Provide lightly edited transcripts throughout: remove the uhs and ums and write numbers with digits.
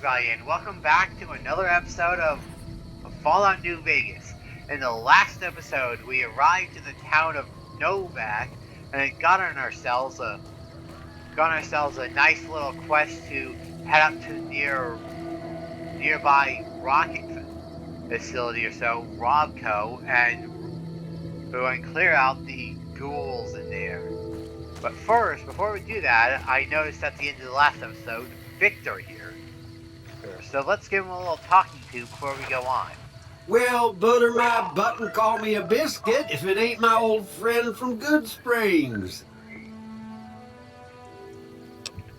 everybody, and welcome back to another episode of Fallout New Vegas. In the last episode, we arrived in the town of Novak and got ourselves a nice little quest to head up to nearby rocket facility or so, Robco, and we're going to clear out the ghouls in there. But first, before we do that, I noticed at the end of the last episode, Victor here. So let's give him a little talking to before we go on. Well, butter my butt and call me a biscuit if it ain't my old friend from Good Springs.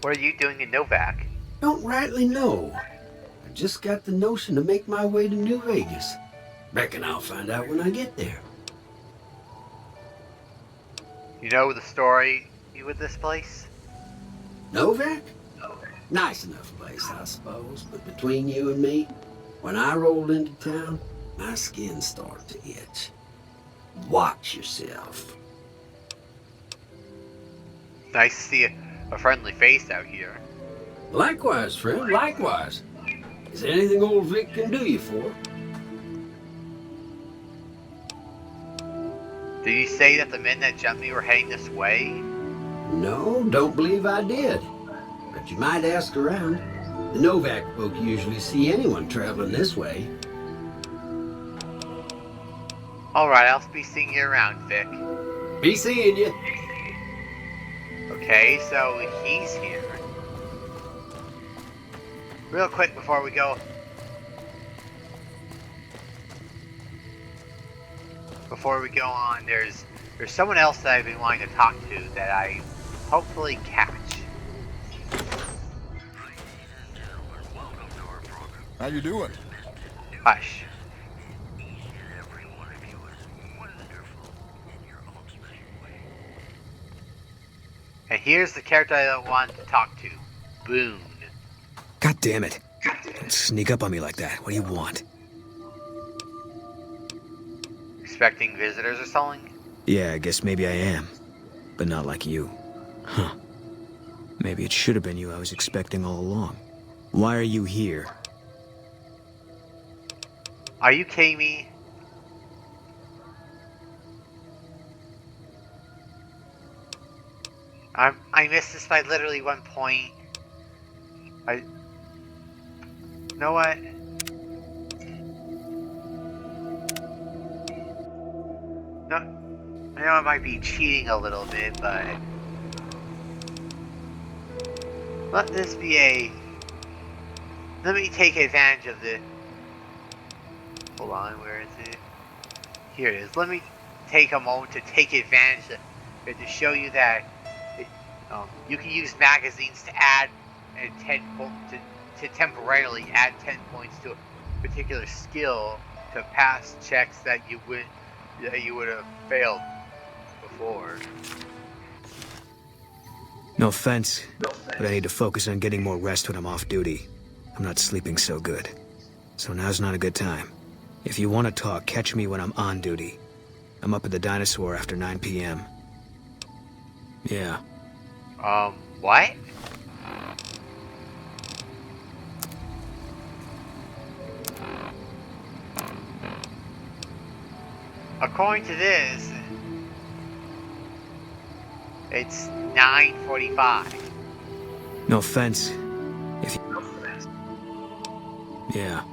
What are you doing in Novak? Don't rightly know. I just got the notion to make my way to New Vegas. Reckon I'll find out when I get there. You know the story with this place? Novak? Nice enough place, I suppose, but between you and me, when I rolled into town, my skin started to itch. Watch yourself. Nice to see a friendly face out here. Likewise, friend, likewise. Is there anything old Vic can do you for? Did you say that the men that jumped me were heading this way? No, don't believe I did. But you might ask around. The Novak folk usually see anyone traveling this way. Alright, I'll be seeing you around, Vic. Be seeing you. Okay, so he's here. Real quick before we go. Before we go on, there's someone else that I've been wanting to talk to that I hopefully catch. How you doing? Hush. And here's the character I want to talk to, Boone. God damn it. Don't sneak up on me like that. What do you want? Expecting visitors or something? Yeah, I guess maybe I am. But not like you. Huh. Maybe it should have been you I was expecting all along. Why are you here? Are you kidding me? I missed this by literally 1 point. You know what? No, I know I might be cheating a little bit, but let this be let me take advantage of the. Hold on, where is it? Here it is. Let me take a moment to take advantage of it to show you that you can use magazines to add to temporarily add 10 points to a particular skill to pass checks that you would have failed before. No offense, but I need to focus on getting more rest when I'm off duty. I'm not sleeping so good. So now's not a good time. If you want to talk, catch me when I'm on duty. I'm up at the Dinosaur after 9 p.m. Yeah. What? According to this, it's 9:45. No offense. If you... Yeah.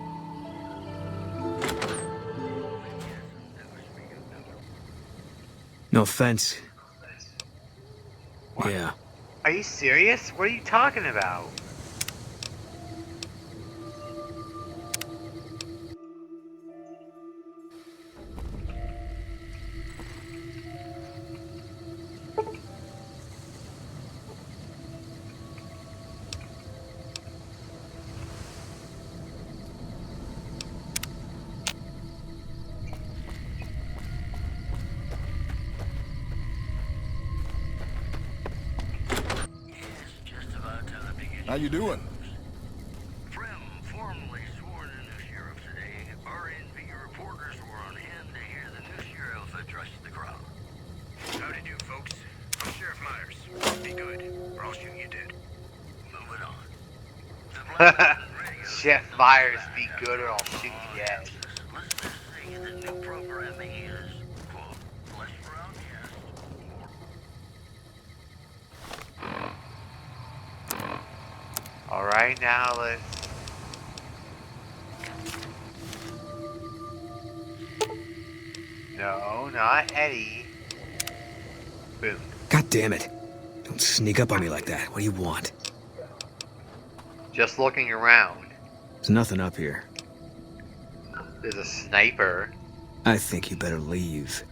No offense. What? Yeah. Are you serious? What are you talking about? How you doing? Formally sworn in as sheriff today, RNV reporters were on hand to hear the new sheriff address the crowd. Howdy do, folks. I'm Sheriff Myers. Be good, or I'll shoot you dead. Moving on. The black Jet virus be good or I'll shoot you dead. Let's just say the new programming is, quote, less broadcast, more. Alright, now let's... No, not Eddie. Boone. God damn it. Don't sneak up on me like that. What do you want? Just looking around. There's nothing up here. There's a sniper. I think you better leave.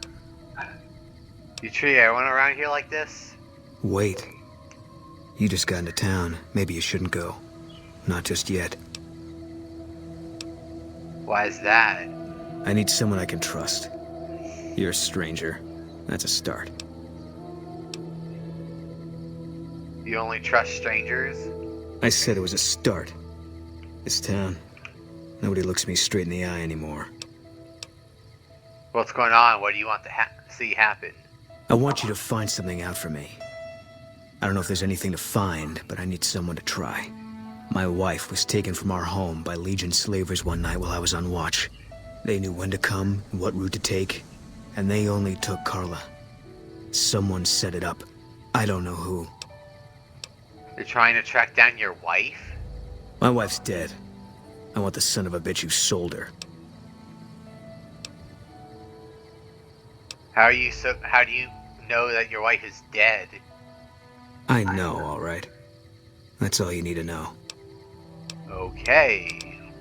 You treat everyone around here like this? Wait. You just got into town. Maybe you shouldn't go. Not just yet. Why is that? I need someone I can trust. You're a stranger. That's a start. You only trust strangers? I said it was a start. This town, nobody looks me straight in the eye anymore. What's going on? What do you want to see happen? I want you to find something out for me. I don't know if there's anything to find, but I need someone to try. My wife was taken from our home by Legion slavers one night while I was on watch. They knew when to come and what route to take, and they only took Carla. Someone set it up. I don't know who. You're trying to track down your wife? My wife's dead. I want the son of a bitch who sold her. How do you know that your wife is dead? I know, all right. That's all you need to know. Okay.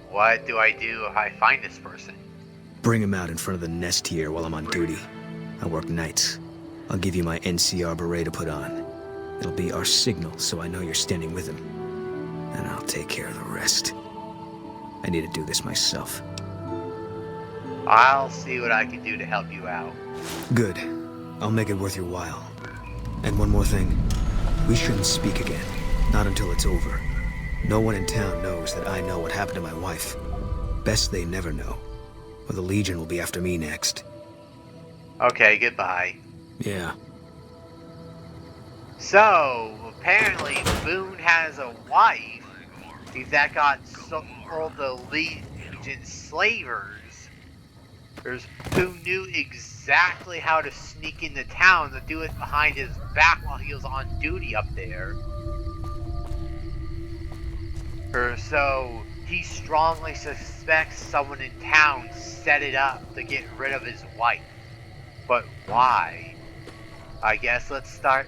What do I do if I find this person? Bring him out in front of the nest here while I'm on duty. I work nights. I'll give you my NCR beret to put on. It'll be our signal so I know you're standing with him. And I'll take care of the rest. I need to do this myself. I'll see what I can do to help you out. Good. I'll make it worth your while. And one more thing. We shouldn't speak again. Not until it's over. No one in town knows that I know what happened to my wife. Best they never know. Or the Legion will be after me next. Okay, goodbye. Yeah. So, apparently Boone has a wife that got sold to Legion slavers. Who knew exactly how to sneak into town to do it behind his back while he was on duty up there. So, he strongly suspects someone in town set it up to get rid of his wife. But why? I guess let's start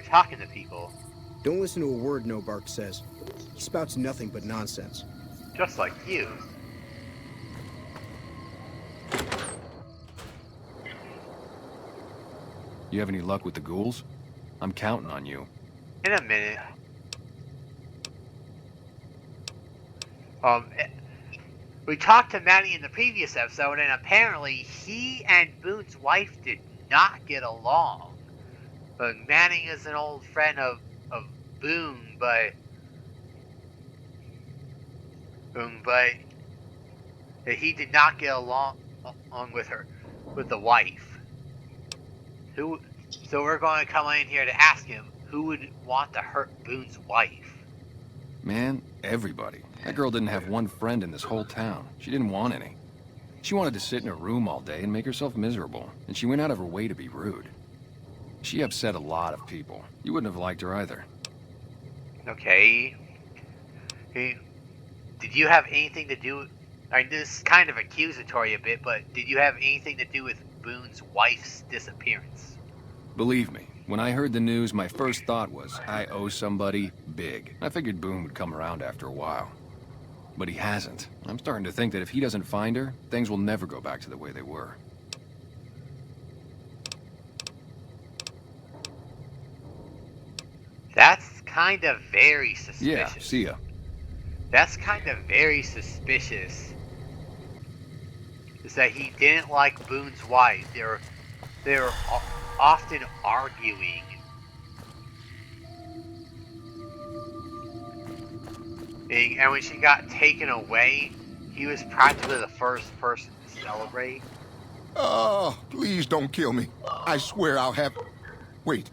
talking to people. Don't listen to a word No Bark says. He spouts nothing but nonsense. Just like you. You have any luck with the ghouls? I'm counting on you. In a minute. We talked to Manny in the previous episode, and apparently he and Boone's wife did not get along. But Manning is an old friend of Boone, but he did not get along with the wife. So we're going to come in here to ask him who would want to hurt Boone's wife. Man, everybody. That girl didn't have one friend in this whole town. She didn't want any. She wanted to sit in her room all day and make herself miserable, and she went out of her way to be rude. She upset a lot of people. You wouldn't have liked her either. Okay. Did you have anything to do... I mean, this is kind of accusatory a bit, but did you have anything to do with Boone's wife's disappearance? Believe me, when I heard the news, my first thought was, I owe somebody big. I figured Boone would come around after a while. But he hasn't. I'm starting to think that if he doesn't find her, things will never go back to the way they were. That's kind of very suspicious. Yeah, see ya. That's kind of very suspicious. Is that he didn't like Boone's wife. They were often arguing. And when she got taken away, he was practically the first person to celebrate. Oh, please don't kill me. I swear I'll have... Wait,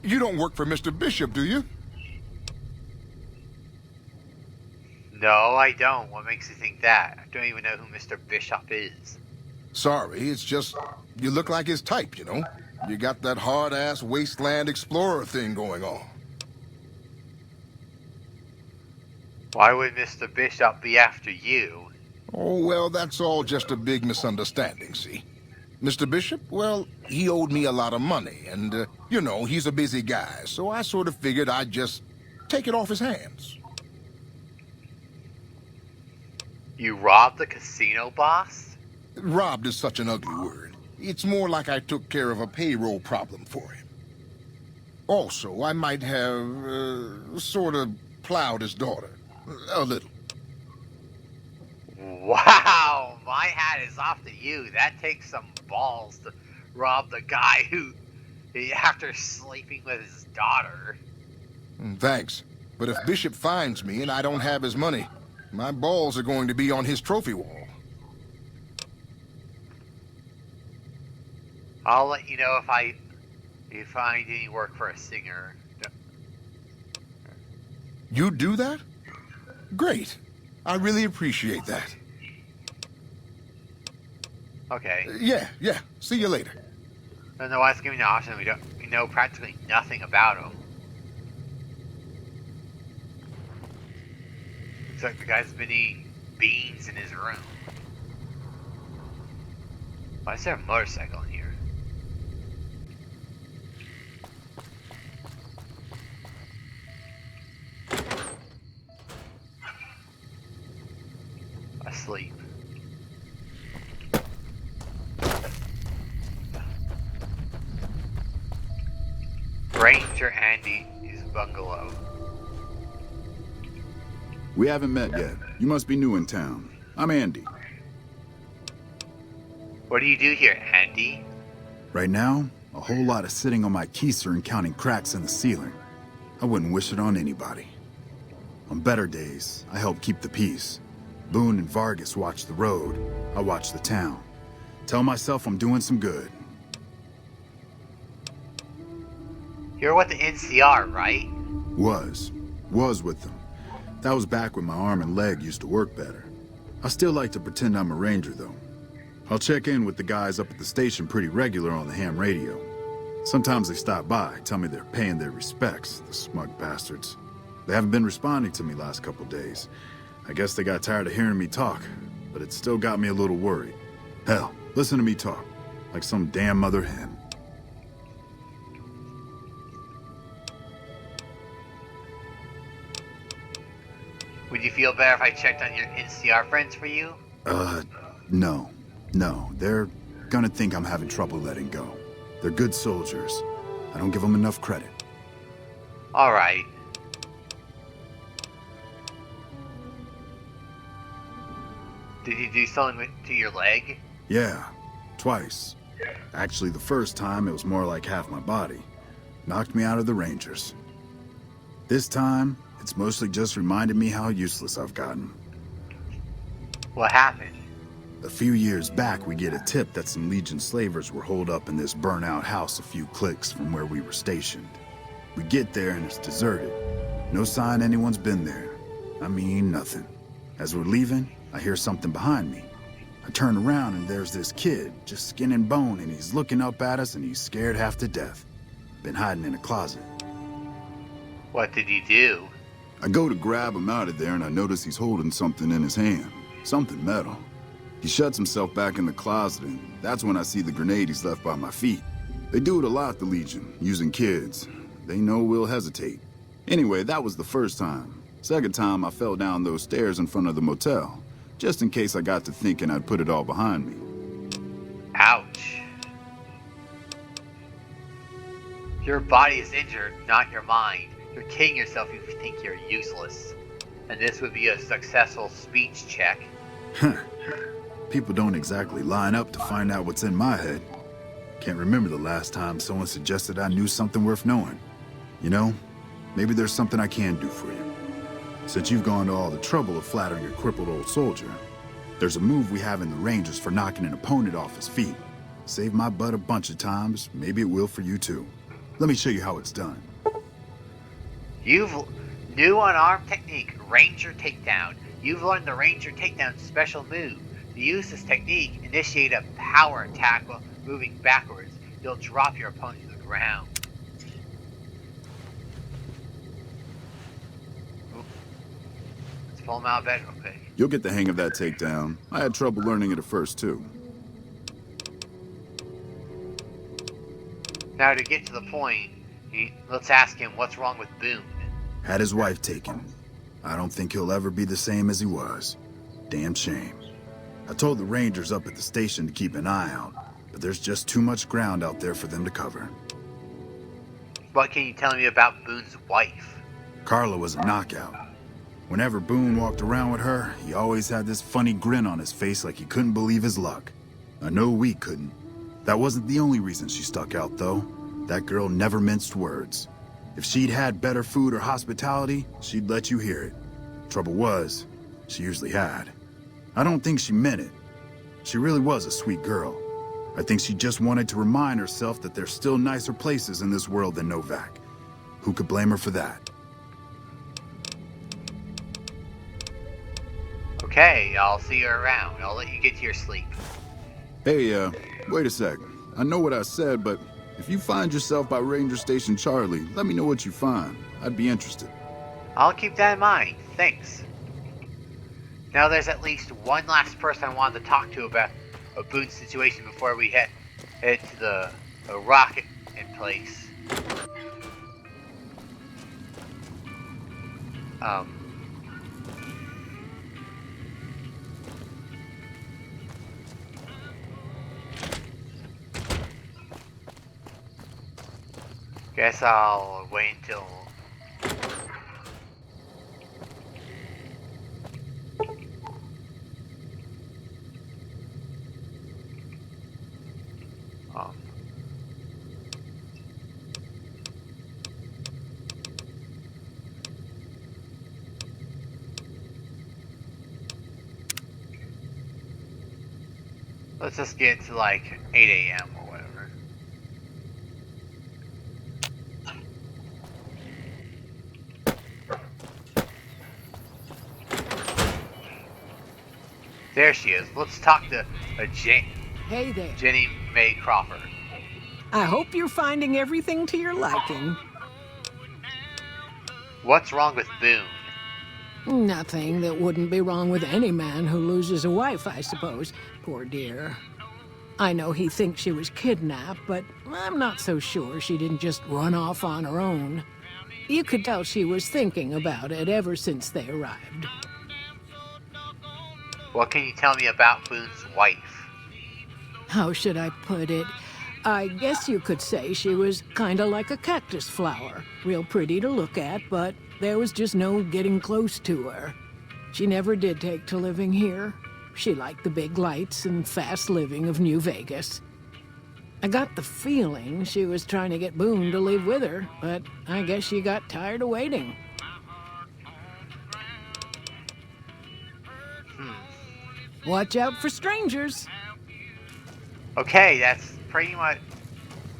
you don't work for Mr. Bishop, do you? No, I don't. What makes you think that? I don't even know who Mr. Bishop is. Sorry, it's just you look like his type, you know? You got that hard-ass wasteland explorer thing going on. Why would Mr. Bishop be after you? Oh, well, that's all just a big misunderstanding, see? Mr. Bishop, well, he owed me a lot of money, and, you know, he's a busy guy, so I sort of figured I'd just take it off his hands. You robbed the casino boss? Robbed is such an ugly word. It's more like I took care of a payroll problem for him. Also, I might have, sort of plowed his daughter. A little. Wow, my hat is off to you. That takes some balls to rob the guy who, after sleeping with his daughter. Thanks. But if Bishop finds me and I don't have his money, my balls are going to be on his trophy wall. I'll let you know if I find any work for a singer. You do that? Great. I really appreciate that. Okay. Yeah. See you later. I don't know why it's giving the option. We know practically nothing about him. Looks like the guy's been eating beans in his room. Why is there a motorcycle in here? Asleep. Ranger Andy's bungalow. We haven't met yet. You must be new in town. I'm Andy. What do you do here, Andy? Right now, a whole lot of sitting on my keister and counting cracks in the ceiling. I wouldn't wish it on anybody. On better days, I help keep the peace. Boone and Vargas watch the road. I watch the town. Tell myself I'm doing some good. You're with the NCR, right? Was with them. That was back when my arm and leg used to work better. I still like to pretend I'm a ranger, though. I'll check in with the guys up at the station pretty regular on the ham radio. Sometimes they stop by, tell me they're paying their respects, the smug bastards. They haven't been responding to me last couple days. I guess they got tired of hearing me talk, but it still got me a little worried. Hell, listen to me talk, like some damn mother hen. Would you feel better if I checked on your NCR friends for you? No. They're gonna think I'm having trouble letting go. They're good soldiers. I don't give them enough credit. Alright. Did you do something to your leg? Yeah, twice. Actually, the first time, it was more like half my body. Knocked me out of the Rangers. This time, it's mostly just reminded me how useless I've gotten. What happened? A few years back, we get a tip that some Legion slavers were holed up in this burnt-out house a few clicks from where we were stationed. We get there and it's deserted. No sign anyone's been there. I mean, nothing. As we're leaving, I hear something behind me. I turn around and there's this kid, just skin and bone, and he's looking up at us and he's scared half to death. Been hiding in a closet. What did you do? I go to grab him out of there and I notice he's holding something in his hand. Something metal. He shuts himself back in the closet, and that's when I see the grenade he's left by my feet. They do it a lot, the Legion, using kids. They know we'll hesitate. Anyway, that was the first time. Second time, I fell down those stairs in front of the motel, just in case I got to thinking I'd put it all behind me. Ouch. Your body is injured, not your mind. You're kidding yourself if you think you're useless. And this would be a successful speech check. People don't exactly line up to find out what's in my head. Can't remember the last time someone suggested I knew something worth knowing. You know, maybe there's something I can do for you. Since you've gone to all the trouble of flattering a crippled old soldier, there's a move we have in the Rangers for knocking an opponent off his feet. Saved my butt a bunch of times, maybe it will for you too. Let me show you how it's done. You've new unarmed technique, Ranger takedown. You've learned the Ranger Takedown special move. To use this technique, initiate a power attack while moving backwards. You'll drop your opponent to the ground. Ooh. Let's pull him out of bed real quick. You'll get the hang of that takedown. I had trouble learning it at first, too. Now to get to the point, let's ask him what's wrong with Boone. Had his wife taken. I don't think he'll ever be the same as he was. Damn shame. I told the Rangers up at the station to keep an eye out, but there's just too much ground out there for them to cover. What can you tell me about Boone's wife? Carla was a knockout. Whenever Boone walked around with her, he always had this funny grin on his face like he couldn't believe his luck. I know we couldn't. That wasn't the only reason she stuck out, though. That girl never minced words. If she'd had better food or hospitality, she'd let you hear it. Trouble was, she usually had. I don't think she meant it. She really was a sweet girl. I think she just wanted to remind herself that there's still nicer places in this world than Novak. Who could blame her for that? Okay, I'll see you around. I'll let you get to your sleep. Hey, wait a sec. I know what I said, but if you find yourself by Ranger Station Charlie, let me know what you find. I'd be interested. I'll keep that in mind. Thanks. Now there's at least one last person I wanted to talk to about a Boone situation before we head to the rocket in place. Guess I'll wait until... Let's just get to like 8 a.m. or whatever. There she is. Let's talk to Hey there. Jenny Mae Crawford. I hope you're finding everything to your liking. What's wrong with Boone? Nothing that wouldn't be wrong with any man who loses a wife, I suppose. Poor dear. I know he thinks she was kidnapped, but I'm not so sure she didn't just run off on her own. You could tell she was thinking about it ever since they arrived. What can you tell me about Boone's wife? How should I put it? I guess you could say she was kinda like a cactus flower. Real pretty to look at, but there was just no getting close to her. She never did take to living here. She liked the big lights and fast living of New Vegas. I got the feeling she was trying to get Boone to live with her, but I guess she got tired of waiting. Watch out for strangers. Okay, that's pretty much...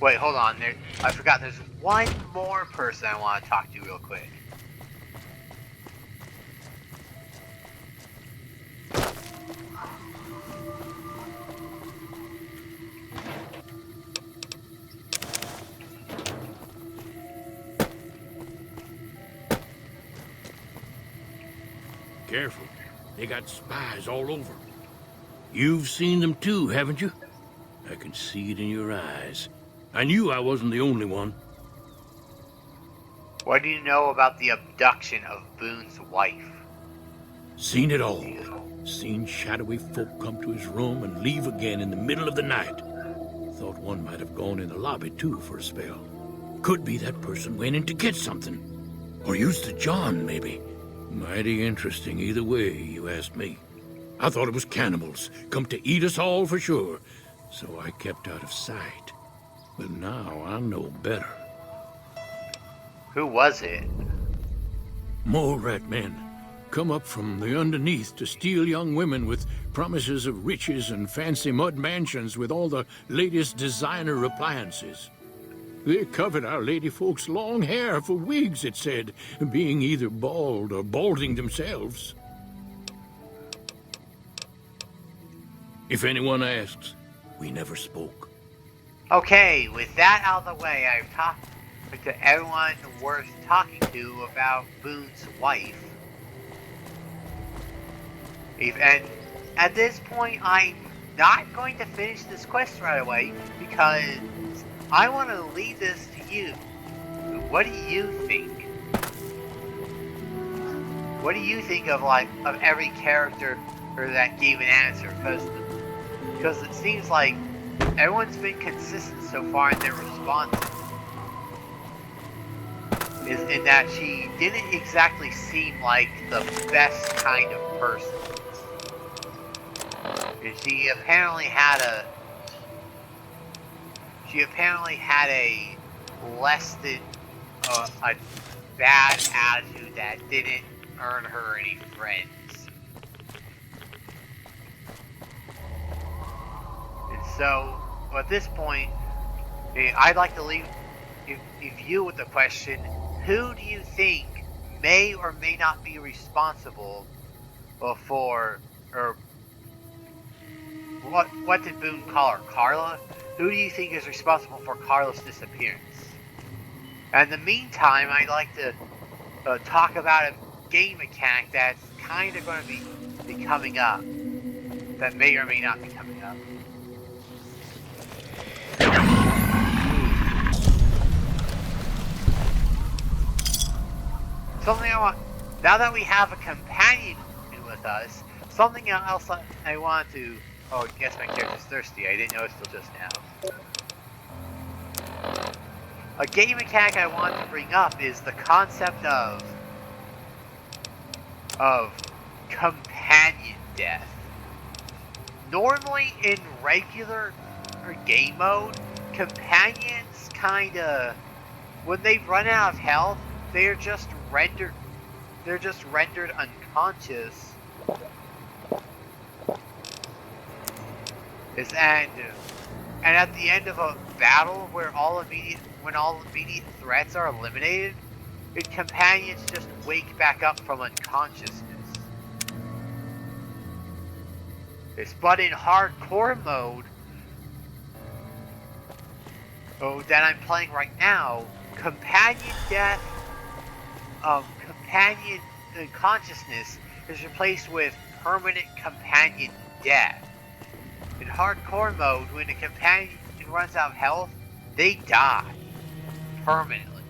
Wait, hold on. I forgot there's one more person I want to talk to real quick. Careful. They got spies all over. You've seen them too, haven't you? I can see it in your eyes. I knew I wasn't the only one. What do you know about the abduction of Boone's wife? Seen it all. Seen shadowy folk come to his room and leave again in the middle of the night. Thought one might have gone in the lobby too for a spell. Could be that person went in to get something. Or used the John, maybe. Mighty interesting either way, you asked me. I thought it was cannibals, come to eat us all for sure. So I kept out of sight. But now I know better. Who was it? Mole rat men. Come up from the underneath to steal young women with promises of riches and fancy mud mansions with all the latest designer appliances. They covered our lady folks' long hair for wigs, it said, being either bald or balding themselves. If anyone asks, we never spoke. Okay, with that out of the way, I've talked to everyone worth talking to about Boone's wife. And at this point, I'm not going to finish this quest right away because I want to leave this to you. What do you think? What do you think of every character that gave an answer? Because it seems like everyone's been consistent so far in their responses. In that she didn't exactly seem like the best kind of person. And she apparently had a less than a bad attitude that didn't earn her any friends. And so, at this point, I'd like to leave you with the question: who do you think may or may not be responsible for, or what did Boone call her? Carla? Who do you think is responsible for Carla's disappearance? And in the meantime, I'd like to talk about a game mechanic that's kind of going to be coming up. That may or may not be coming up. Something I want... Now that we have a companion with us, something else I want to... Oh, I guess my character's thirsty. I didn't notice till just now. A game mechanic I want to bring up is the concept of companion death. Normally in regular game mode, companions kinda, when they run out of health, they're just rendered unconscious. And at the end of a battle when all immediate threats are eliminated, the companions just wake back up from unconsciousness. But in hardcore mode, that I'm playing right now, companion death, companion consciousness is replaced with permanent companion death. In hardcore mode, when a companion runs out of health, they die permanently.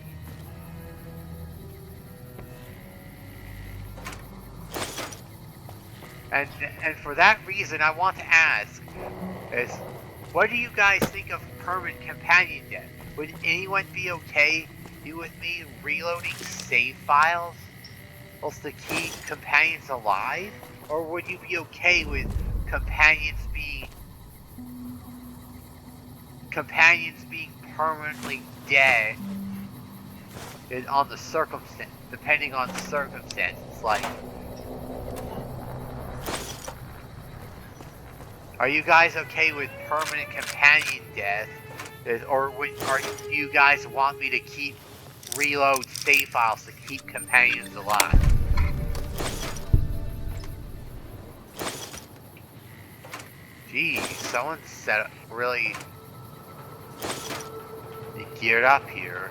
And for that reason, I want to ask is, what do you guys think of permanent companion death? Would anyone be okay with me reloading save files to keep companions alive? Or would you be okay with companions being permanently dead on the circumstance, depending on the circumstances? Like, are you guys okay with permanent companion death? Or do you guys want me to keep reload save files to keep companions alive? Geez, someone set up really geared up here.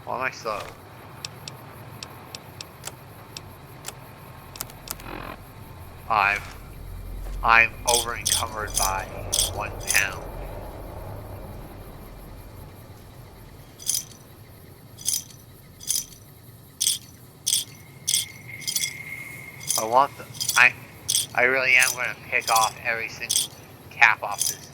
Why am I slow? I'm over encumbered by 1 pound. I really am going to pick off every single cap off this.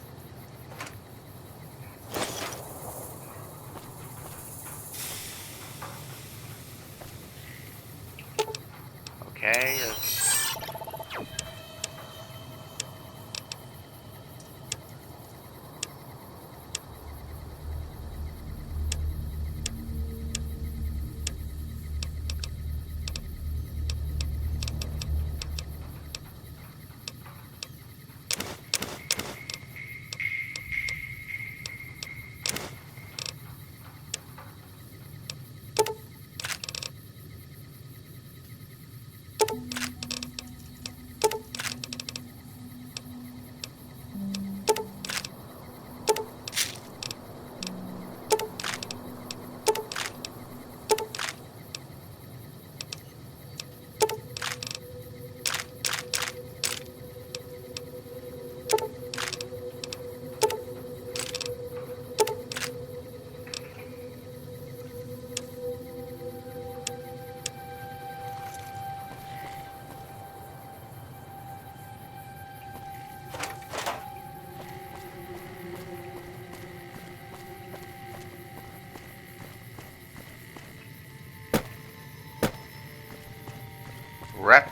Okay.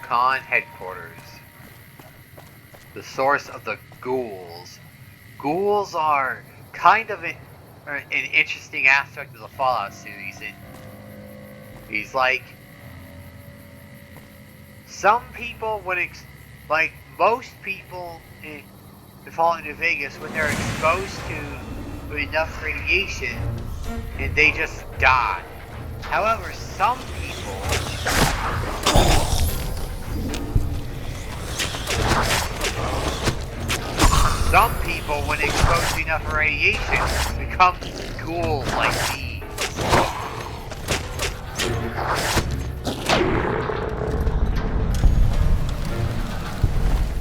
Repconn Headquarters. The source of the ghouls. Ghouls are kind of an interesting aspect of the Fallout series. He's like, some people like most people in Fallout New Vegas, when they're exposed to enough radiation, and they just die. However, some people when exposed to enough radiation, become ghouls like these.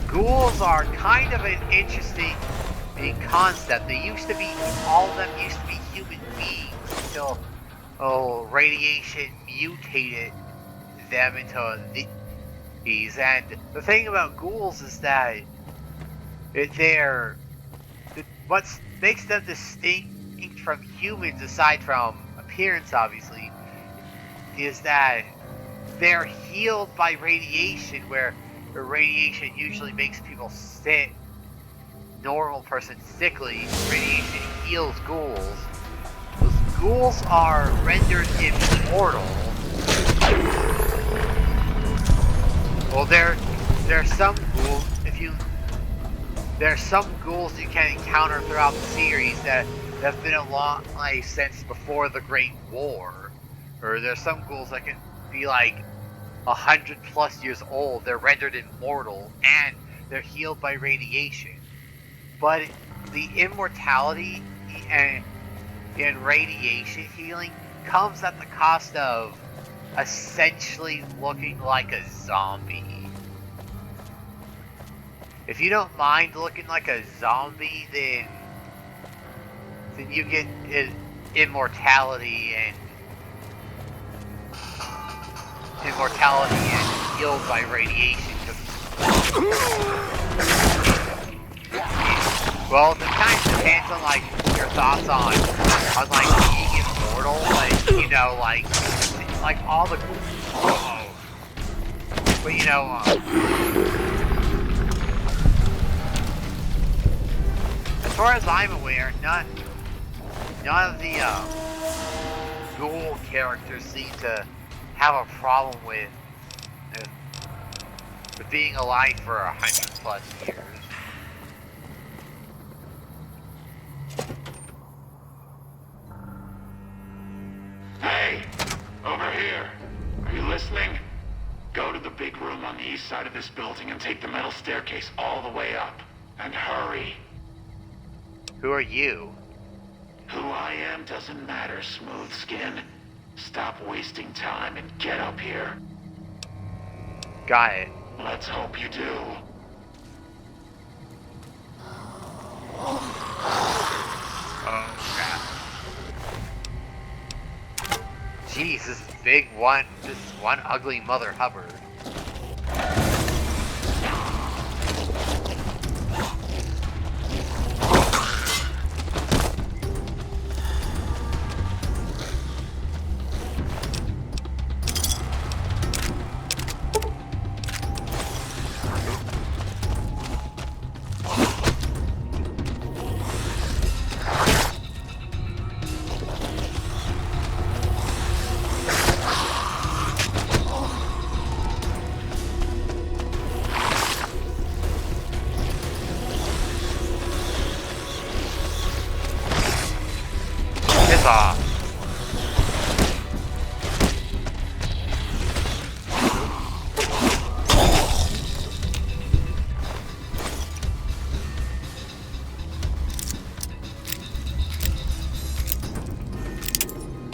Ghouls are kind of an interesting concept. All of them used to be human beings until radiation mutated them into these. And the thing about ghouls is that what makes them distinct from humans, aside from appearance obviously, is that they're healed by radiation, where the radiation usually makes people sick. Normal person sickly. Radiation heals ghouls. Those ghouls are rendered immortal. Well, there's some ghouls. There's some ghouls you can encounter throughout the series that have been alive since before the Great War. Or there's some ghouls that can be like 100+ years old. They're rendered immortal and they're healed by radiation. But the immortality and radiation healing comes at the cost of essentially looking like a zombie. If you don't mind looking like a zombie, then you get immortality and healed by radiation. Well, it kind of depends on like your thoughts on like being immortal, like all the. But as far as I'm aware, none of the ghoul characters seem to have a problem with being alive for 100+ years. Hey, over here. Are you listening? Go to the big room on the east side of this building and take the metal staircase all the way up. And hurry. Who are you? Who I am doesn't matter, smooth skin. Stop wasting time and get up here. Got it. Let's hope you do. Oh, crap. Jeez, this one ugly Mother Hubbard.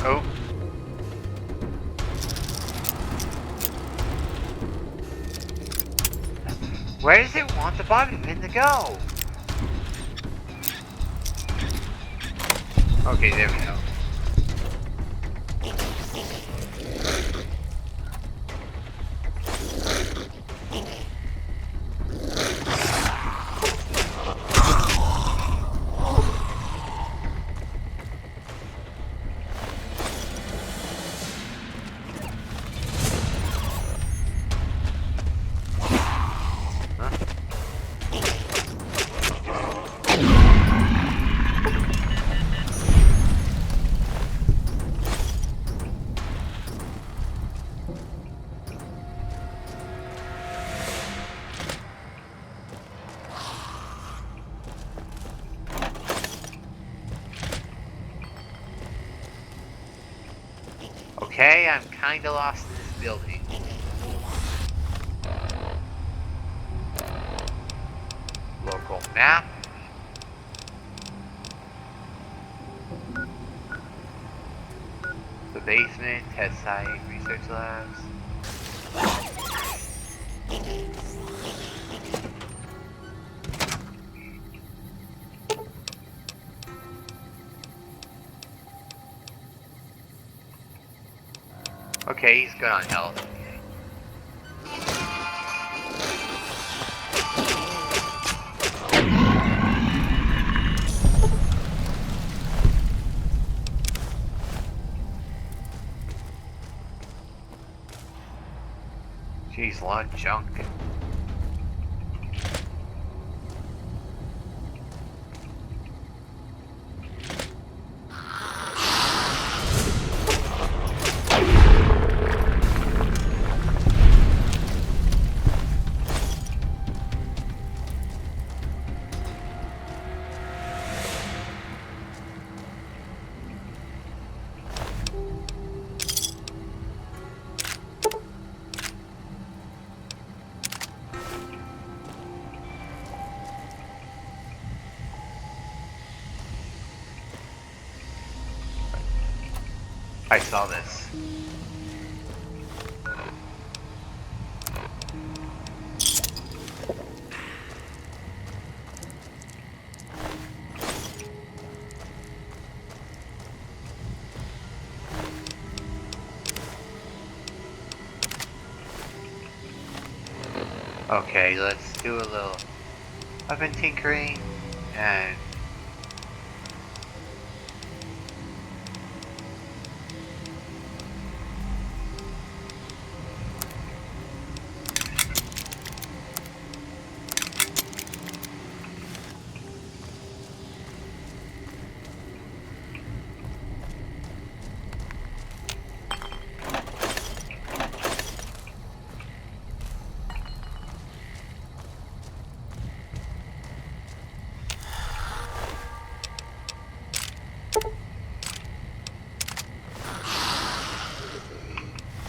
Oh. Where does it want the bobby pin to go? Okay, there we go. Okay, I'm kinda lost in this building. Local map. The basement, test site, research labs. Okay, he's good on health. Jeez, a lot of junk. I saw this. Okay, let's do a little weapon tinkering and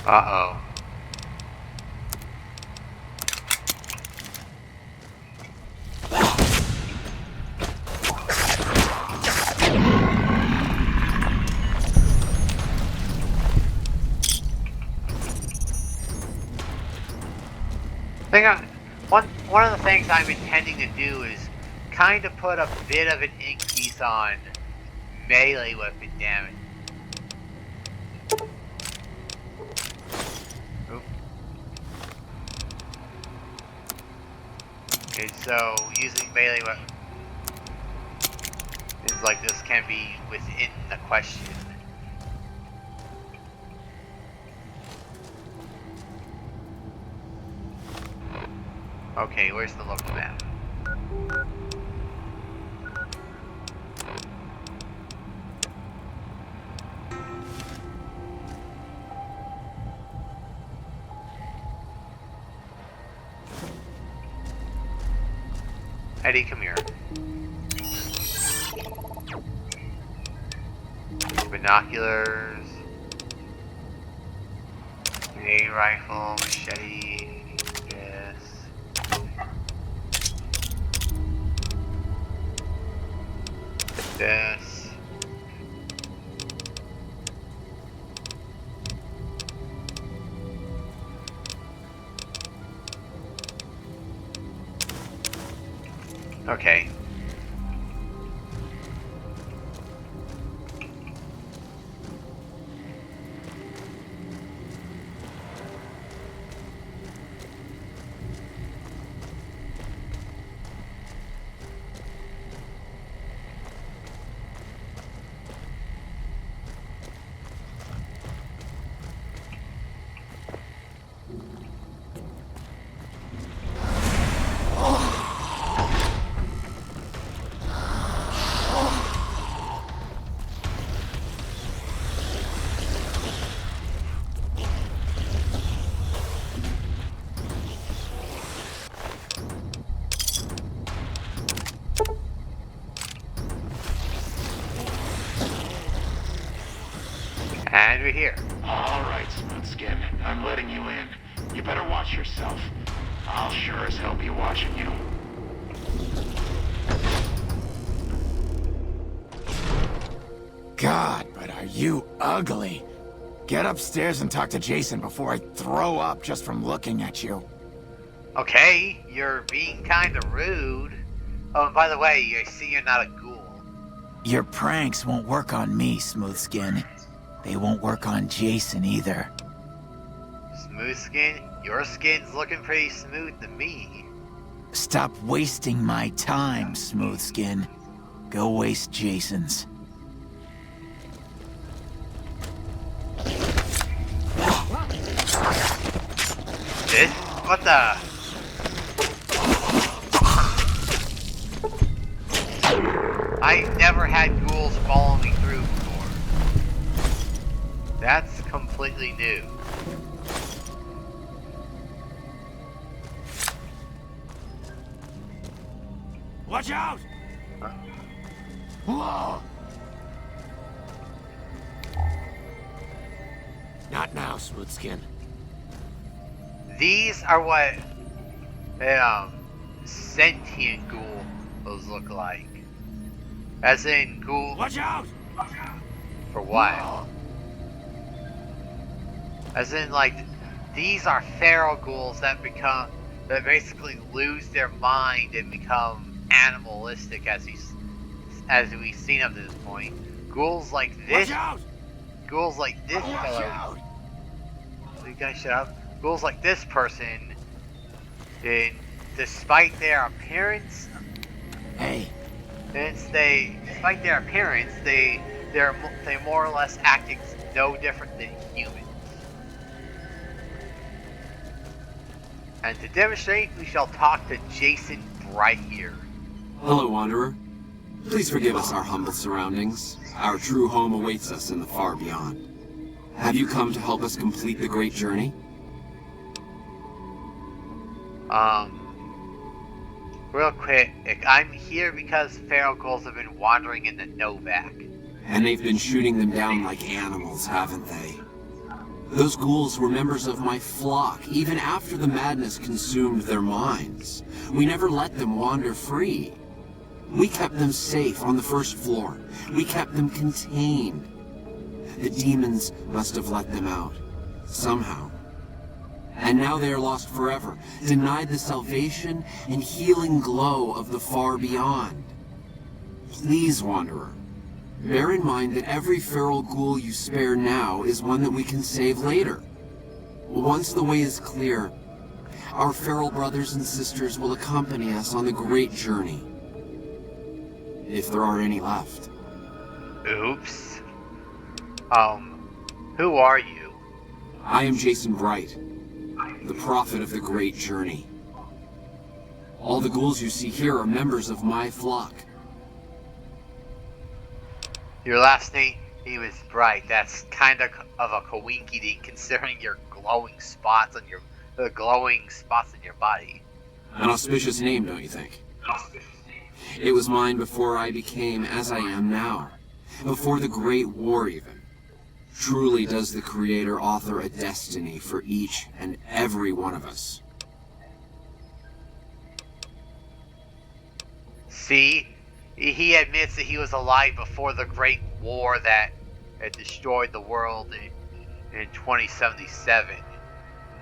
uh-oh. One of the things I'm intending to do is kind of put a bit of an increase on melee weapon damage. Oop. Okay, so using melee weapon things like this can be within the question. Okay, where's the local map? Eddie, come here. Binoculars. Grenade rifle, machete. Yes. This. Okay. And we're here. All right, Smoothskin. I'm letting you in. You better watch yourself. I'll sure as hell be watching you. God, but are you ugly. Get upstairs and talk to Jason before I throw up just from looking at you. Okay, you're being kind of rude. Oh, and by the way, I see you're not a ghoul. Your pranks won't work on me, Smoothskin. They won't work on Jason either. Smoothskin? Your skin's looking pretty smooth to me. Stop wasting my time, Smoothskin. Go waste Jason's. This? What the? I never had ghouls follow me through before. That's completely new. Watch out! Whoa! Not now, Smoothskin. These are what sentient ghouls look like. As in ghoul. Watch out! For what? Whoa. As in, like, these are feral ghouls that basically lose their mind and become animalistic, as we've seen up to this point. Ghouls like this. Watch out! Ghouls like this fellow. You guys shut up. Ghouls like this person, despite their appearance, hey, despite their appearance, they more or less act no different than humans. And to demonstrate, we shall talk to Jason Bright here. Hello, Wanderer. Please forgive us our humble surroundings. Our true home awaits us in the far beyond. Have you come to help us complete the great journey? Real quick, I'm here because feral ghouls have been wandering in the Novak. And they've been shooting them down like animals, haven't they? Those ghouls were members of my flock, even after the madness consumed their minds. We never let them wander free. We kept them safe on the first floor. We kept them contained. The demons must have let them out, somehow. And now they are lost forever, denied the salvation and healing glow of the far beyond. Please, Wanderer, bear in mind that every feral ghoul you spare now is one that we can save later. Once the way is clear, our feral brothers and sisters will accompany us on the great journey. If there are any left. Oops. Who are you? I am Jason Bright, the prophet of the great journey. All the ghouls you see here are members of my flock. Your last name is Bright. That's kind of a coinky-dink considering your glowing spots on your body. An auspicious name, don't you think? It was mine before I became as I am now. Before the Great War, even. Truly does the Creator author a destiny for each and every one of us. See? He admits that he was alive before the Great War that had destroyed the world in 2077.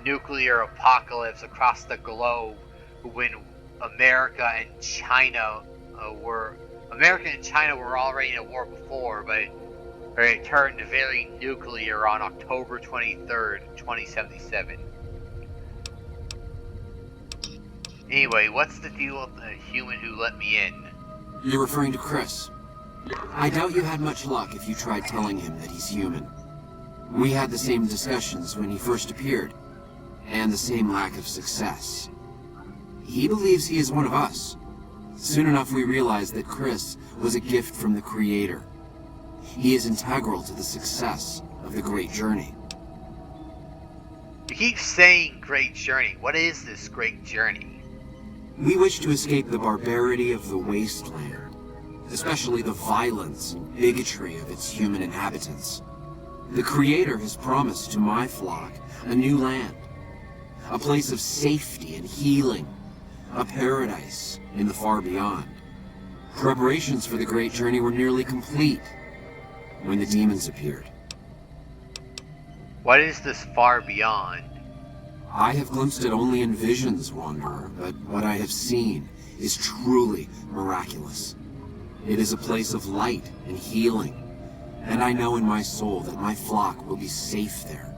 Nuclear apocalypse across the globe when America and China were already in a war before, but it turned very nuclear on October 23rd, 2077. Anyway, what's the deal with the human who let me in? You're referring to Chris. I doubt you had much luck if you tried telling him that he's human. We had the same discussions when he first appeared, and the same lack of success. He believes he is one of us. Soon enough we realized that Chris was a gift from the Creator. He is integral to the success of the Great Journey. You keep saying Great Journey. What is this Great Journey? We wish to escape the barbarity of the wasteland, especially the violence and bigotry of its human inhabitants. The Creator has promised to my flock a new land, a place of safety and healing, a paradise in the far beyond. Preparations for the great journey were nearly complete when the demons appeared. What is this far beyond? I have glimpsed it only in visions, Wanderer, but what I have seen is truly miraculous. It is a place of light and healing, and I know in my soul that my flock will be safe there.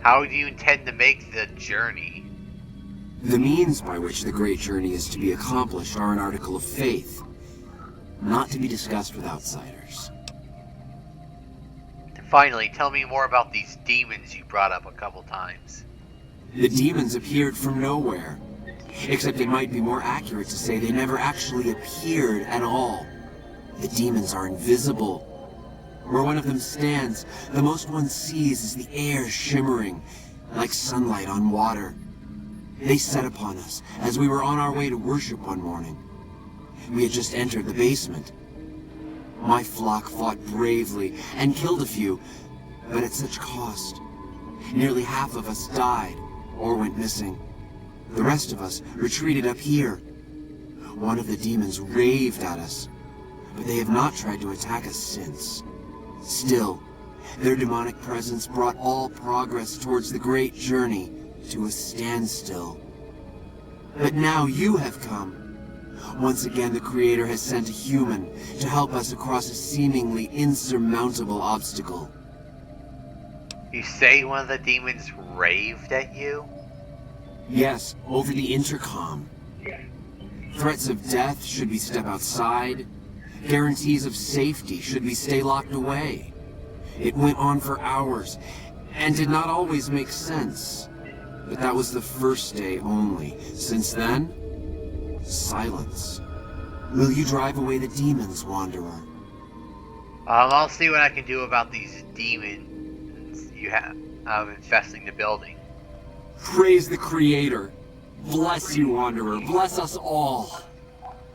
How do you intend to make the journey? The means by which the great journey is to be accomplished are an article of faith, not to be discussed with outsiders. Finally, tell me more about these demons you brought up a couple times. The demons appeared from nowhere, except it might be more accurate to say they never actually appeared at all. The demons are invisible. Where one of them stands, the most one sees is the air shimmering, like sunlight on water. They set upon us as we were on our way to worship one morning. We had just entered the basement. My flock fought bravely and killed a few, but at such cost. Nearly half of us died or went missing. The rest of us retreated up here. One of the demons raved at us, but they have not tried to attack us since. Still, their demonic presence brought all progress towards the great journey to a standstill. But now you have come. Once again, the Creator has sent a human to help us across a seemingly insurmountable obstacle. You say one of the demons raved at you? Yes, over the intercom. Threats of death should we step outside. Guarantees of safety should we stay locked away. It went on for hours, and did not always make sense. But that was the first day only. Since then, silence. Will you drive away the demons, Wanderer? I'll see what I can do about these demons you have infesting the building. Praise the Creator. Bless you, Wanderer. Bless us all.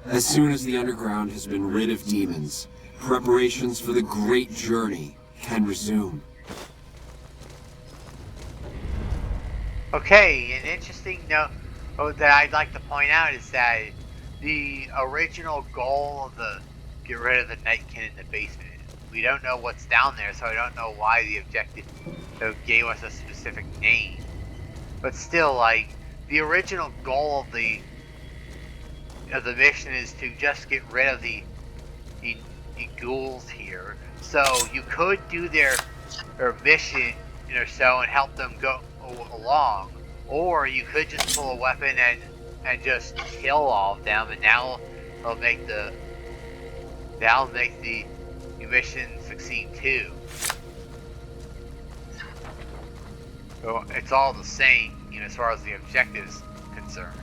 As soon as the underground has been rid of demons, preparations for the great journey can resume. Okay, an interesting note that I'd like to point out is that the original goal of the get rid of the Nightkin in the basement, we don't know what's down there, so I don't know why the objective gave us a specific name. But still, like, the original goal of the mission is to just get rid of the ghouls here. So you could do their mission or so and help them go along, or you could just pull a weapon and just kill all of them, and that'll make the mission succeed too. So it's all the same, as far as the objective's concerned.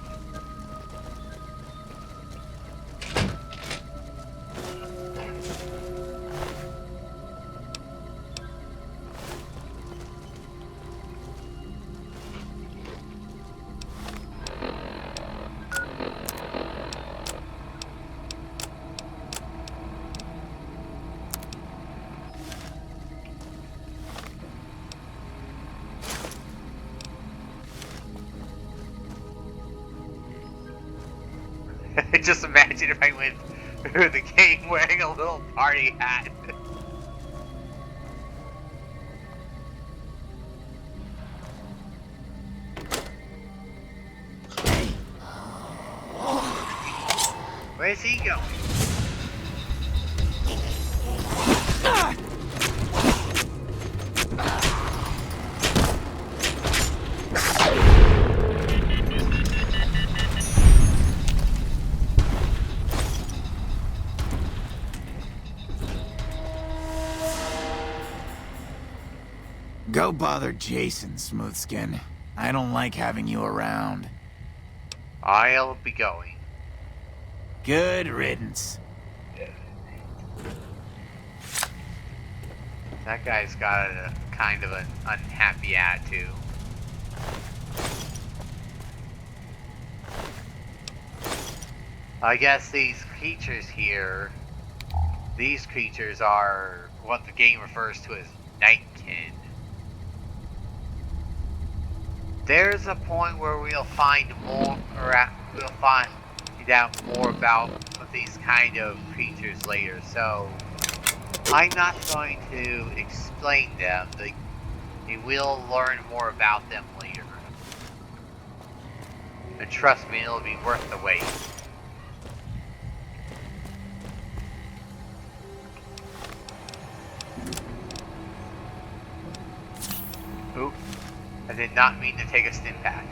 Just imagine if I went through the game wearing a little party hat. Where's he going? Go bother Jason, Smoothskin. I don't like having you around. I'll be going. Good riddance. That guy's got a kind of an unhappy attitude. I guess these creatures here These creatures are what the game refers to as nightkin. There's a point where we'll find more, or we'll find out more about these kind of creatures later, so I'm not going to explain them. You will learn more about them later. And trust me, it'll be worth the wait. Oop. I did not mean to take a stim pack.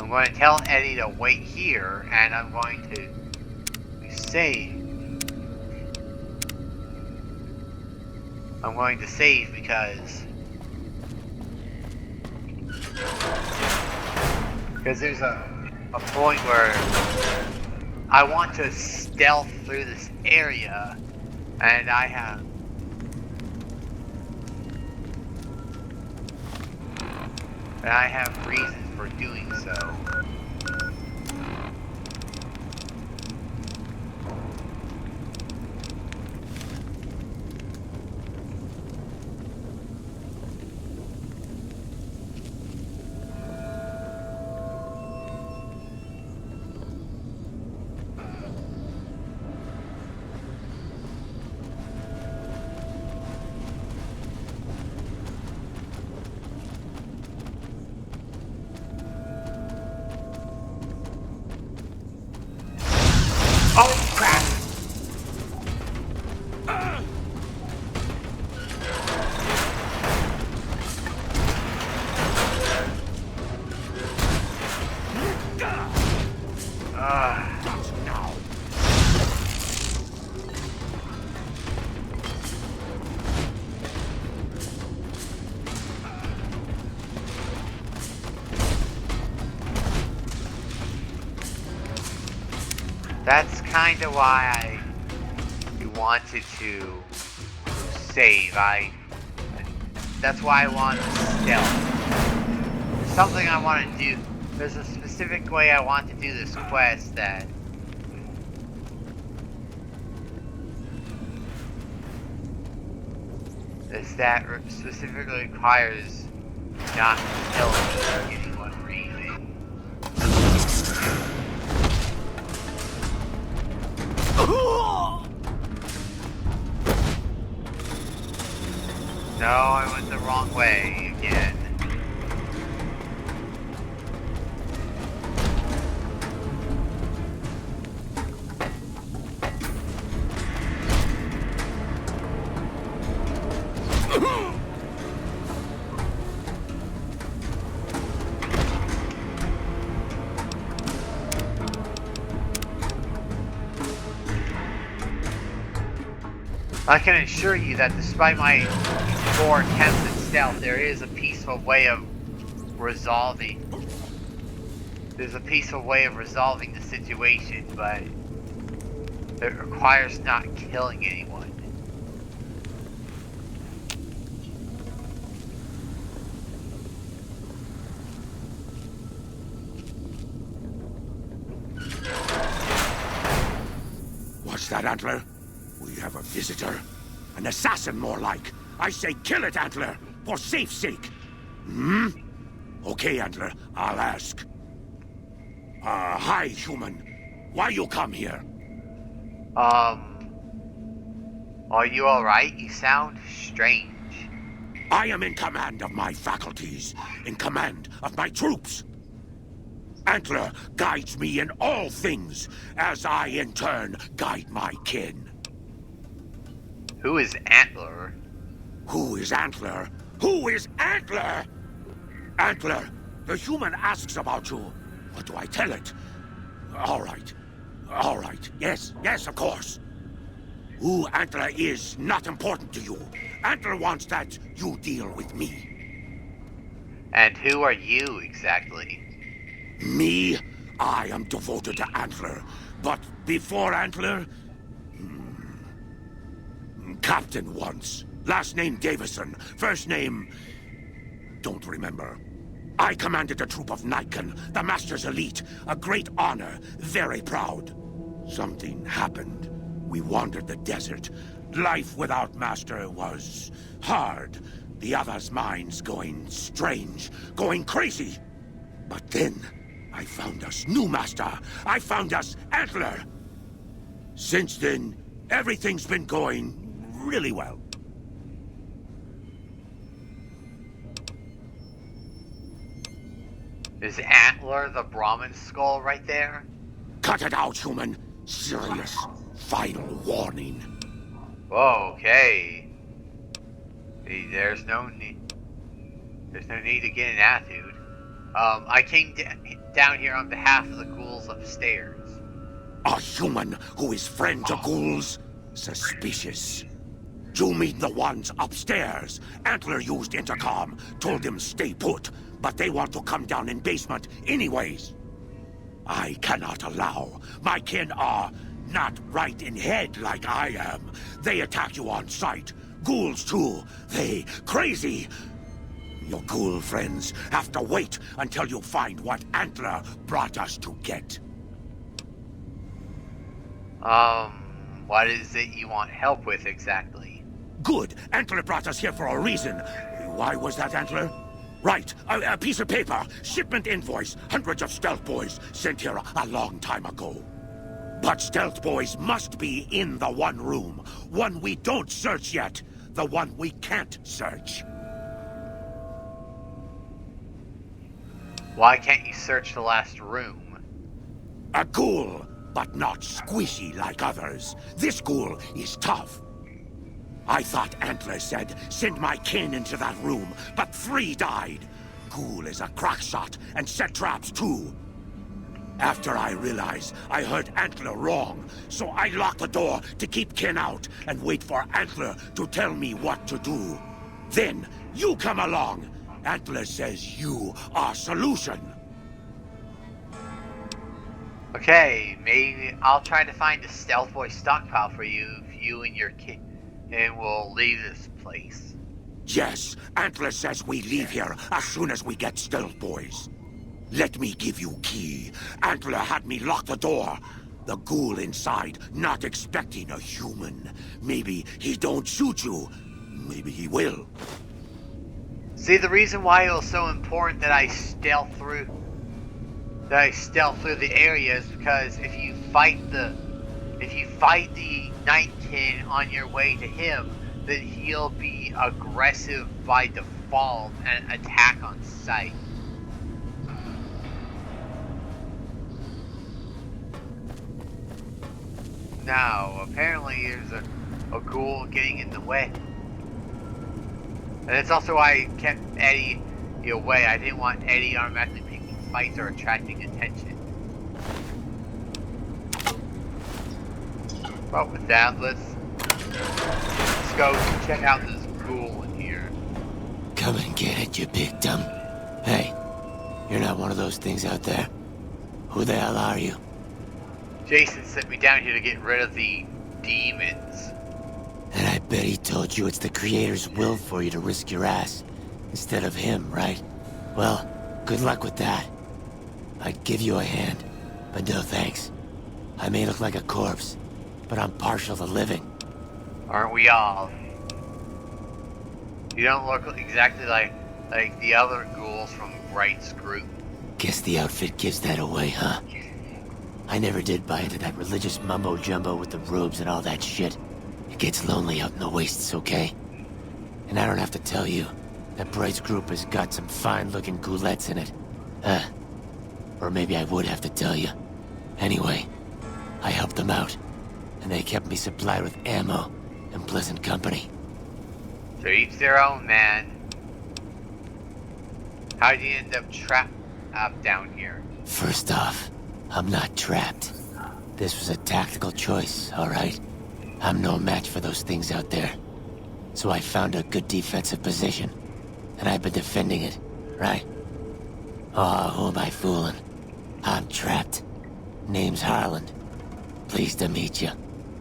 I'm going to tell Eddie to wait here, and I'm going to save. I'm going to save because there's a point where I want to stealth through this area, and I have reasons for doing so. Oh crap! That's kind of why I wanted to save. That's why I wanted to stealth. There's something I want to do. There's a specific way I want to do this quest that specifically requires not killing anyone breathing. No, I went the wrong way again. I can assure you that despite my 4 attempts at stealth, there is a peaceful way of resolving. There's a peaceful way of resolving the situation, but it requires not killing anyone. What's that, Antler? We have a visitor. An assassin, more like. I say kill it, Antler, for safe's sake. Hmm? Okay, Antler, I'll ask. Hi, human. Why you come here? Are you alright? You sound strange. I am in command of my faculties, in command of my troops. Antler guides me in all things, as I in turn guide my kin. Who is Antler? Who is Antler? Who is Antler? Antler, the human asks about you. What do I tell it? All right. Yes, of course. Who Antler is not important to you. Antler wants that you deal with me. And who are you, exactly? Me? I am devoted to Antler. But before Antler... Captain once. Last name Davison. First name... don't remember. I commanded a troop of Nikon, the Master's elite. A great honor. Very proud. Something happened. We wandered the desert. Life without Master was hard. The others' minds going strange, going crazy. But then, I found us new Master. I found us Antler. Since then, everything's been going really well. Is Antler the Brahmin skull right there? Cut it out, human. Serious. Final warning. Whoa, okay. There's no need to get an attitude. I came down here on behalf of the ghouls upstairs. A human who is friend to ghouls? Suspicious. You mean the ones upstairs? Antler used intercom, told them stay put, but they want to come down in basement anyways. I cannot allow. My kin are not right in head like I am. They attack you on sight. Ghouls too. They crazy. Your ghoul friends have to wait until you find what Antler brought us to get. What is it you want help with exactly? Good. Antler brought us here for a reason. Why was that, Antler? Right. A piece of paper. Shipment invoice. Hundreds of stealth boys sent here a long time ago. But stealth boys must be in the one room. One we don't search yet. The one we can't search. Why can't you search the last room? A ghoul, but not squishy like others. This ghoul is tough. I thought Antler said, send my kin into that room, but 3 died. Ghoul is a crack shot and set traps too. After I realized I heard Antler wrong, so I locked the door to keep kin out and wait for Antler to tell me what to do. Then you come along. Antler says you are solution. Okay, maybe I'll try to find a stealth boy stockpile for you if you and your kid and we'll leave this place. Yes, Antler says we leave here as soon as we get stealth boys. Let me give you key. Antler had me lock the door. The ghoul inside, not expecting a human. Maybe he don't shoot you. Maybe he will. See, the reason why it was so important that I stealth through the area is because if you fight the Nightkin on your way to him, then he'll be aggressive by default and attack on sight. Now, apparently there's a ghoul getting in the way. And it's also why I kept Eddie away. I didn't want Eddie automatically picking fights or attracting attention. But with that, let's go check out this ghoul in here. Come and get it, you big dumb. Hey, you're not one of those things out there. Who the hell are you? Jason sent me down here to get rid of the demons. And I bet he told you it's the Creator's will for you to risk your ass, instead of him, right? Well, good luck with that. I'd give you a hand, but no thanks. I may look like a corpse, but I'm partial to living. Aren't we all? You don't look exactly like the other ghouls from Bright's group. Guess the outfit gives that away, huh? I never did buy into that religious mumbo-jumbo with the robes and all that shit. It gets lonely out in the wastes, okay? And I don't have to tell you that Bright's group has got some fine-looking ghoulettes in it. Or maybe I would have to tell you. Anyway, I helped them out, and they kept me supplied with ammo and pleasant company. To each their own, man. How'd you end up trapped down here? First off, I'm not trapped. This was a tactical choice, alright? I'm no match for those things out there. So I found a good defensive position, and I've been defending it, right? Oh, who am I fooling? I'm trapped. Name's Harland. Pleased to meet you.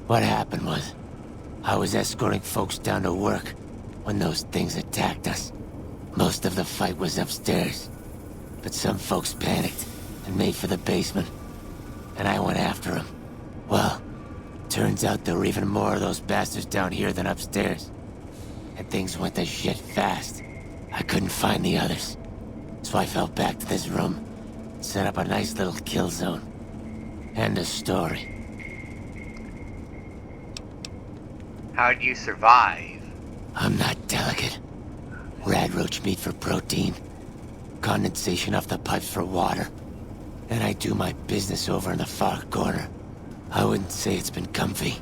What happened was, I was escorting folks down to work when those things attacked us. Most of the fight was upstairs, but some folks panicked and made for the basement, and I went after them. Well, turns out there were even more of those bastards down here than upstairs, and things went to shit fast. I couldn't find the others, so I fell back to this room, set up a nice little kill zone. End of story. How'd you survive? I'm not delicate. Radroach meat for protein, condensation off the pipes for water, and I do my business over in the far corner. I wouldn't say it's been comfy.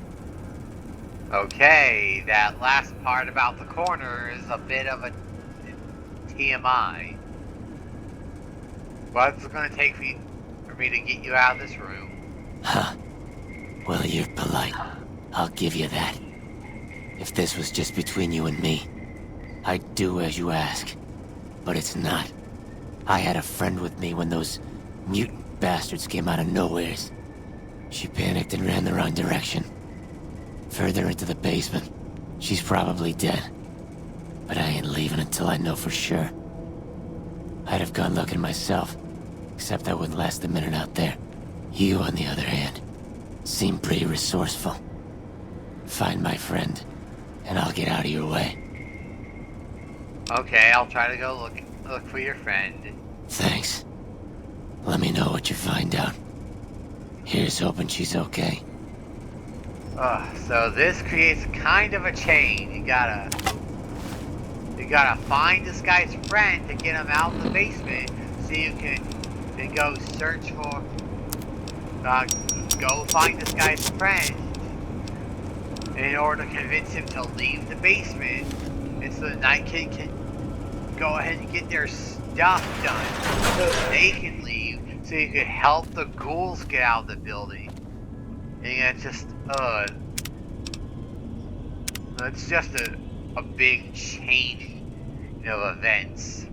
Okay, that last part about the corner is a bit of a TMI. What's it gonna take for me to get you out of this room? Huh. Well, you're polite. I'll give you that. If this was just between you and me, I'd do as you ask. But it's not. I had a friend with me when those mutant bastards came out of nowheres. She panicked and ran the wrong direction. Further into the basement. She's probably dead. But I ain't leaving until I know for sure. I'd have gone looking myself, except that wouldn't last a minute out there. You, on the other hand, seem pretty resourceful. Find my friend, and I'll get out of your way. Okay, I'll try to go look for your friend. Thanks. Let me know what you find out. Here's hoping she's okay. So this creates kind of a chain. You gotta find this guy's friend to get him out of the basement, so you can then go search for. Go find this guy's friend in order to convince him to leave the basement, and so the Night King can go ahead and get their stuff done, so they can leave, so you can help the ghouls get out of the building. And it's just, it's just a big change of events.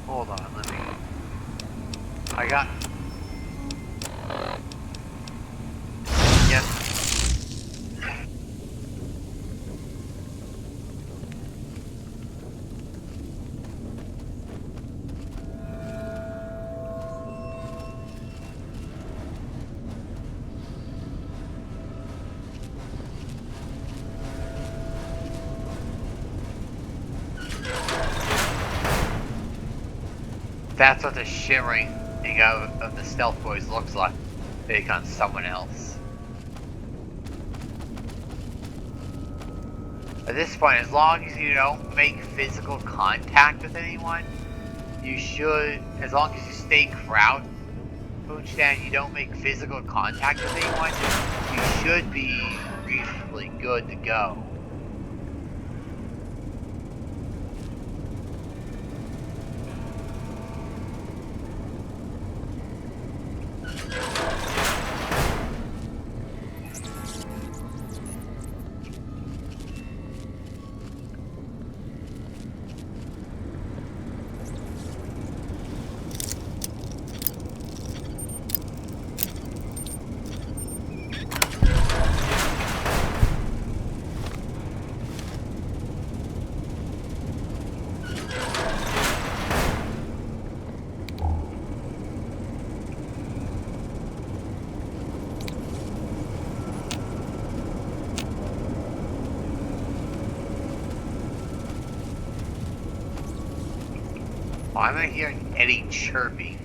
Hold on, I got... Yep. That's what the shimmering thing of the stealth boys looks like. Take on someone else. At this point, as long as you don't make physical contact with anyone, you should, as long as you stay crouched and you don't make physical contact with anyone, you should be reasonably good to go. Why am I hearing Eddie chirping?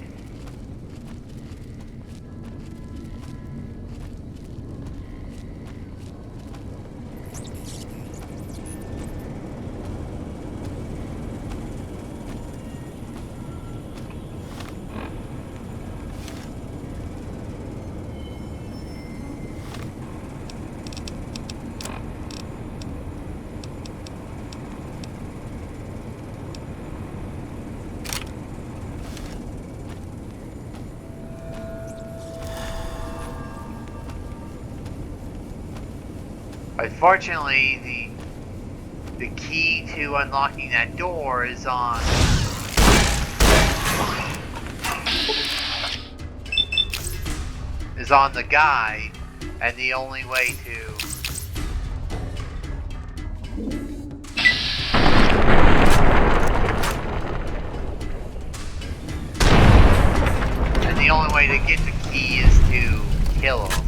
Unfortunately, the key to unlocking that door is on the guy, and the only way to get the key is to kill him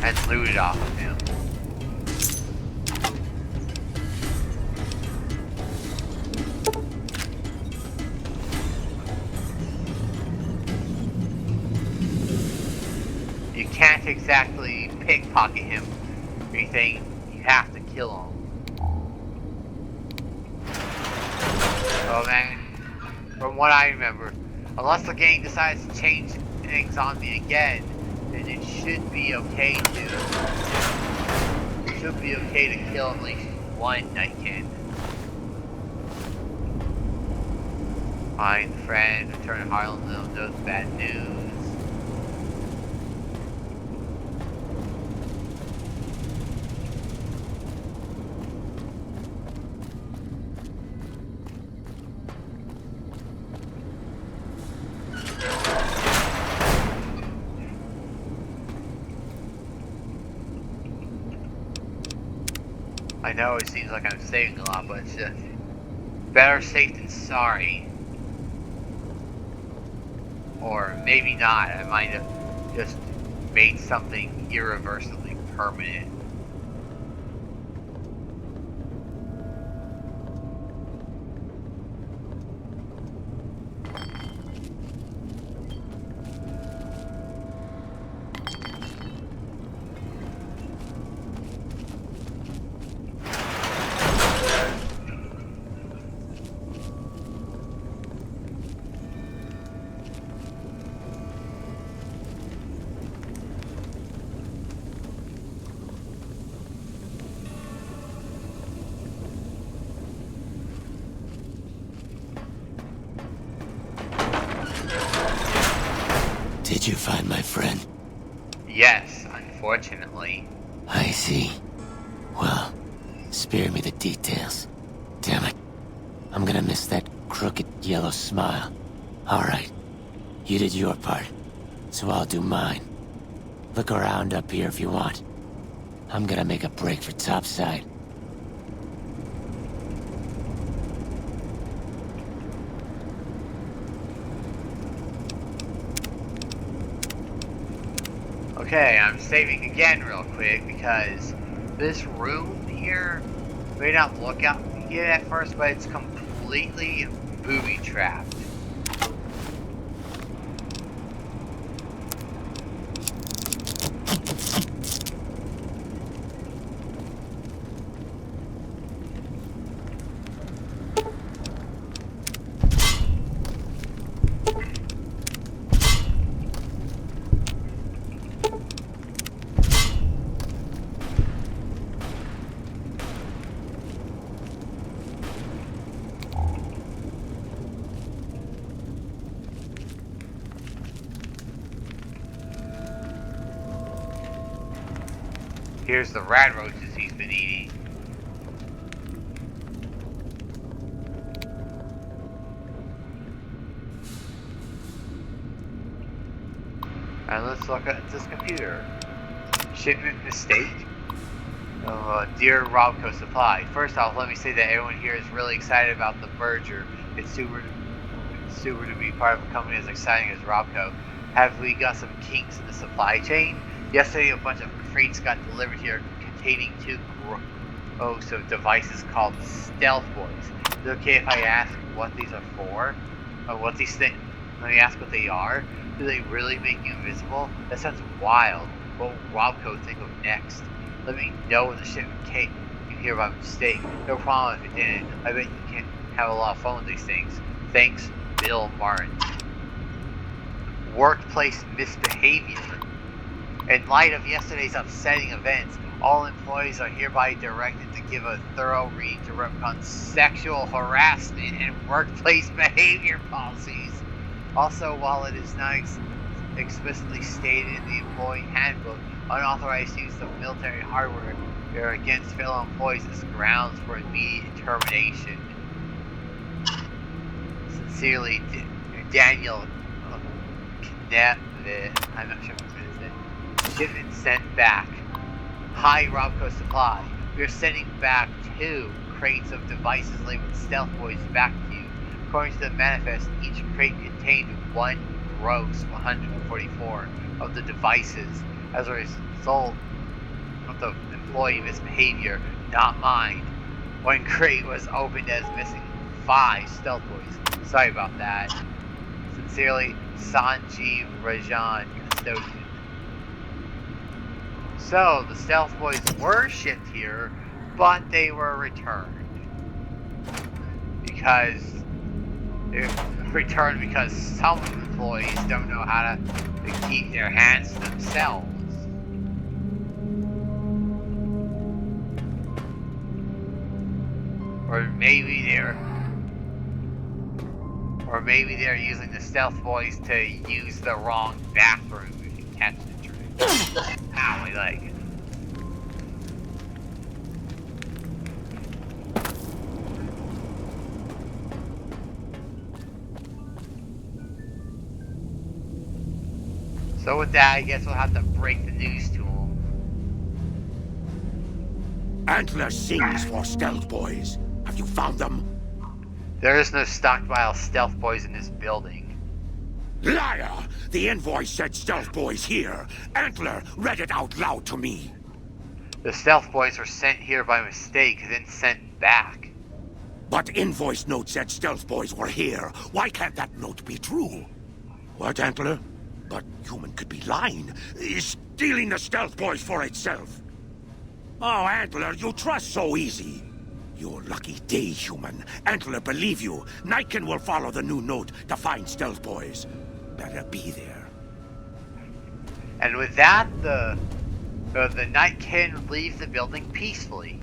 and loot it off of him. You can't exactly pickpocket him or anything, you have to kill him. Oh man, from what I remember, unless the game decides to change things on me again, then it should be okay to kill at least one Nightkin. Find a friend, return to Harlem, knows bad news. I know it seems like I'm saving a lot, but it's just better safe than sorry. Or maybe not, I might have just made something irreversibly permanent. Did you find my friend? Yes, unfortunately. I see. Well, spare me the details. Damn it. I'm gonna miss that crooked yellow smile. Alright. You did your part, so I'll do mine. Look around up here if you want. I'm gonna make a break for topside. Okay, I'm saving again real quick because this room here may not look out good at first, but it's completely booby-trapped. Here's the rat roaches he's been eating. And let's look at this computer. Shipment mistake. Dear Robco Supply. First off, let me say that everyone here is really excited about the merger. It's super to be part of a company as exciting as Robco. Have we got some kinks in the supply chain? Yesterday, a bunch of crates got delivered here containing two devices called stealth boys. Is it okay if I ask what these are for? Or what these things? Let me ask what they are. Do they really make you invisible? That sounds wild. What will Robco think of next? Let me know when the shipment came. You hear about mistake. No problem if it didn't. I bet you can't have a lot of fun with these things. Thanks, Bill Martin. Workplace misbehavior. In light of yesterday's upsetting events, all employees are hereby directed to give a thorough read to Repconn's sexual harassment and workplace behavior policies. Also, while it is not explicitly stated in the employee handbook, unauthorized use of military hardware They're against fellow employees as grounds for immediate termination. Sincerely, Daniel I'm not sure what it is. Shipment sent back. Hi, Robco Supply. We're sending back 2 crates of devices labeled Stealth Boys back to you. According to the manifest, each crate contained 1 gross 144 of the devices. As a result of the employee misbehavior, not mine, 1 crate was opened as missing 5 Stealth Boys. Sorry about that. Sincerely, Sanjeev Rajan, Custodian. So, the Stealth Boys were shipped here, but they were returned. Because some employees don't know how to keep their hands to themselves. Or maybe they're using the Stealth Boys to use the wrong bathroom, if you catch the drift. Ow, my leg. So with that, I guess we'll have to break the news to him. Antler sings for Stealth Boys. Have you found them? There is no stockpile of Stealth Boys in this building. Liar! The invoice said Stealth Boys here. Antler read it out loud to me. The Stealth Boys were sent here by mistake, then sent back. But invoice note said Stealth Boys were here. Why can't that note be true? What, Antler? But human could be lying. Stealing the Stealth Boys for itself. Oh, Antler, you trust so easy. Your lucky day, human. Antler, believe you. Nightkin will follow the new note to find Stealth Boys. Better be there. And with that, the Nightkin leaves the building peacefully.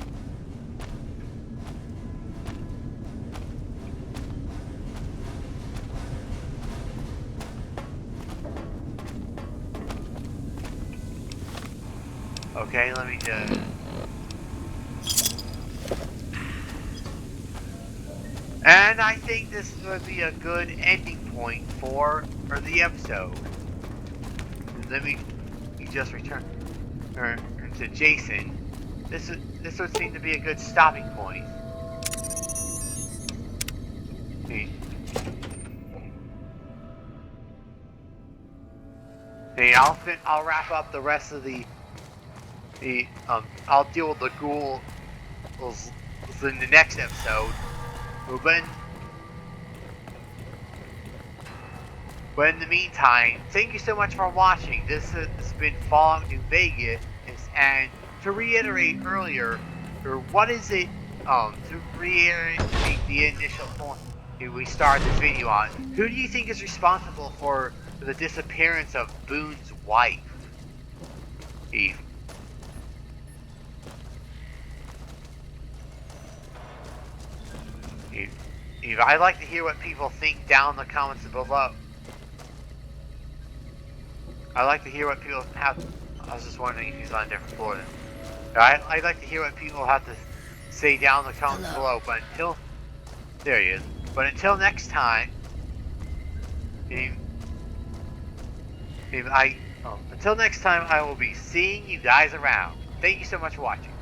Okay, let me just... And I think this would be a good ending point for the episode. Let me just return to Jason. This would seem to be a good stopping point. Hey, I'll wrap up the rest of I'll deal with the ghouls in the next episode. But in the meantime, thank you so much for watching. This has been Fallout New Vegas, and to reiterate earlier, or what is it? To reiterate the initial point we started this video on. Who do you think is responsible for the disappearance of Boone's wife? Eve. I'd like to hear what people think down in the comments below. I'd like to hear what people have. I was just wondering if he's on a different floor then. I'd like to hear what people have to say down in the comments below. But until there he is. But until next time, until next time, I will be seeing you guys around. Thank you so much for watching.